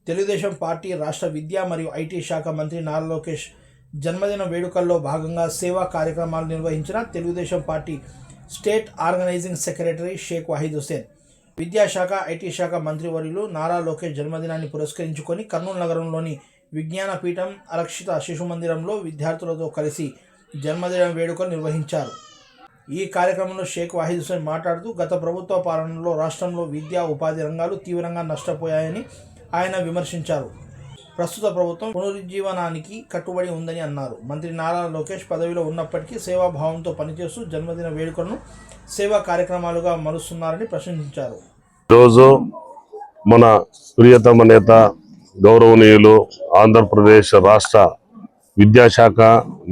Telugu Desam party రాష్ట్ర విద్యా మరియు ఐటీ శాఖ మంత్రి నారా లోకేష్ జన్మదిన వేడుకల్లో భాగంగా సేవా కార్యక్రమాలు నిర్వహించిన Telugu Desam party state organising secretary Sheikh Wahid Hussain విద్యాశాఖ ఐటీ శాఖ మంత్రివర్యులు నారా లోకేష్ జన్మదినాన్ని పురస్కరించుకొని కర్నూలు నగరంలోని విజ్ఞాన పీఠం అరక్షిత శిశు మందిరంలో విద్యార్థులతో కలిసి జన్మదిన వేడుకలు నిర్వహించారు. ఈ కార్యక్రమంలో షేక్ వాహిద్ హుసేన్ మాట్లాడుతూ గత ప్రభుత్వ పాలనలో రాష్ట్రంలో విద్యా ఉపాధి రంగాలు తీవ్రంగా నష్టపోయాయని ఆయన విమర్శించారు. ప్రస్తుత ప్రభుత్వం పునరుజ్జీవనానికి కట్టుబడి ఉందని అన్నారు. మంత్రి నారా లోకేష్ పదవిలో ఉన్నప్పటికీ సేవాభావంతో పనిచేస్తూ జన్మదిన వేడుకలను సేవా కార్యక్రమాలుగా మలుస్తున్నారని ప్రశంసించారు. ఈరోజు మన ప్రియతమ నేత గౌరవనీయులు ఆంధ్రప్రదేశ్ రాష్ట్ర విద్యాశాఖ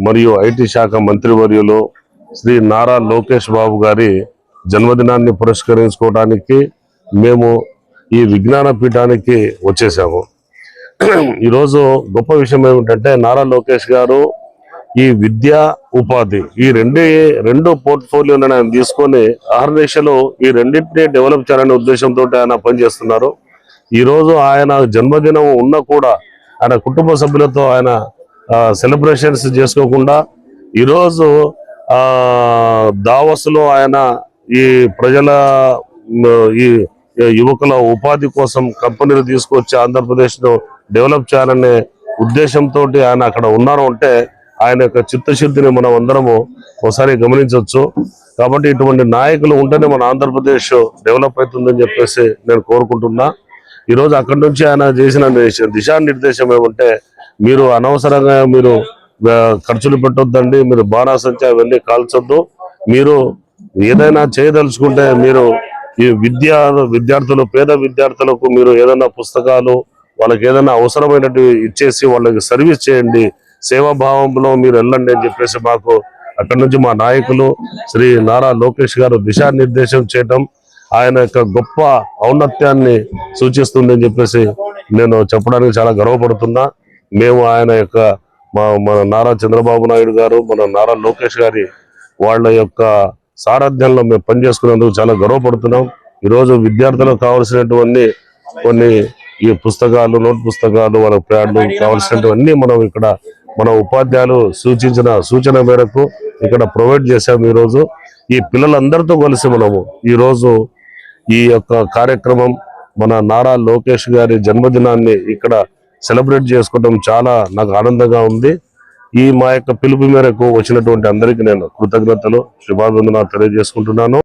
మరియు ఐటీ శాఖ మంత్రివర్యులు శ్రీ నారా లోకేష్ బాబు గారి జన్మదినాన్ని పురస్కరించుకోవడానికి మేము ఈ విజ్ఞాన పీఠానికి వచ్చేసాము. ఈరోజు గొప్ప విషయం ఏమిటంటే నారా లోకేష్ గారు ఈ విద్యా ఉపాధి ఈ రెండు పోర్ట్ఫోలియోలను ఆయన తీసుకొని ఆర్గనైజేషన్లో ఈ రెండింటినీ డెవలప్ చేయాలనే ఉద్దేశంతో ఆయన పనిచేస్తున్నారు. ఈరోజు ఆయన జన్మదినం ఉన్నా కూడా ఆయన కుటుంబ సభ్యులతో ఆయన సెలబ్రేషన్స్ చేసుకోకుండా ఈరోజు దావస్లో ఆయన ఈ ప్రజల ఈ యువకుల ఉపాధి కోసం కంపెనీలు తీసుకొచ్చి ఆంధ్రప్రదేశ్ను డెవలప్ చేయాలనే ఉద్దేశంతో ఆయన అక్కడ ఉన్నారు అంటే ఆయన యొక్క చిత్తశుద్ధిని మనం అందరము ఒకసారి గమనించవచ్చు. కాబట్టి ఇటువంటి నాయకులు ఉంటేనే మన ఆంధ్రప్రదేశ్ డెవలప్ అవుతుందని చెప్పేసి నేను కోరుకుంటున్నా. ఈరోజు అక్కడి నుంచి ఆయన చేసిన దిశానిర్దేశం ఏమంటే మీరు అనవసరంగా మీరు ఖర్చులు పెట్టొద్దండి, మీరు బాణాసంచా అవన్నీ కాల్చొద్దు, మీరు ఏదైనా చేయదలుచుకుంటే మీరు ఈ విద్యార్థులు పేద విద్యార్థులకు మీరు ఏదైనా పుస్తకాలు వాళ్ళకి ఏదైనా అవసరమైనట్టు ఇచ్చేసి వాళ్ళకి సర్వీస్ చేయండి, సేవాభావంలో మీరు వెళ్ళండి అని చెప్పేసి మాకు అక్కడి నుంచి మా నాయకులు శ్రీ నారా లోకేష్ గారు దిశానిర్దేశం చేయటం ఆయన యొక్క గొప్ప ఔన్నత్యాన్ని సూచిస్తుంది అని చెప్పేసి నేను చెప్పడానికి చాలా గర్వపడుతున్నా. మేము ఆయన యొక్క మన నారా చంద్రబాబు నాయుడు గారు మన నారా లోకేష్ గారి వాళ్ళ యొక్క సారథ్యంలో మేము పనిచేసుకునేందుకు చాలా గర్వపడుతున్నాం. ఈరోజు విద్యార్థులకు కావాల్సినటువంటి కొన్ని ఈ పుస్తకాలు, నోట్ పుస్తకాలు, వాళ్ళ ప్యాడ్లు కావాల్సినటువన్నీ మనం ఇక్కడ మన ఉపాధ్యాయులు సూచించిన సూచన మేరకు ఇక్కడ ప్రొవైడ్ చేశాము. ఈరోజు ఈ పిల్లలందరితో కలిసి మనము ఈరోజు ఈ యొక్క కార్యక్రమం మన నారా లోకేష్ గారి జన్మదినాన్ని ఇక్కడ సెలబ్రేట్ చేసుకోవడం చాలా నాకు ఆనందంగా ఉంది. ఈ మా యొక్క పిలుపు మేరకు వచ్చినటువంటి అందరికీ నేను కృతజ్ఞతలు శుభాభివందనాలు తెలియజేసుకుంటున్నాను.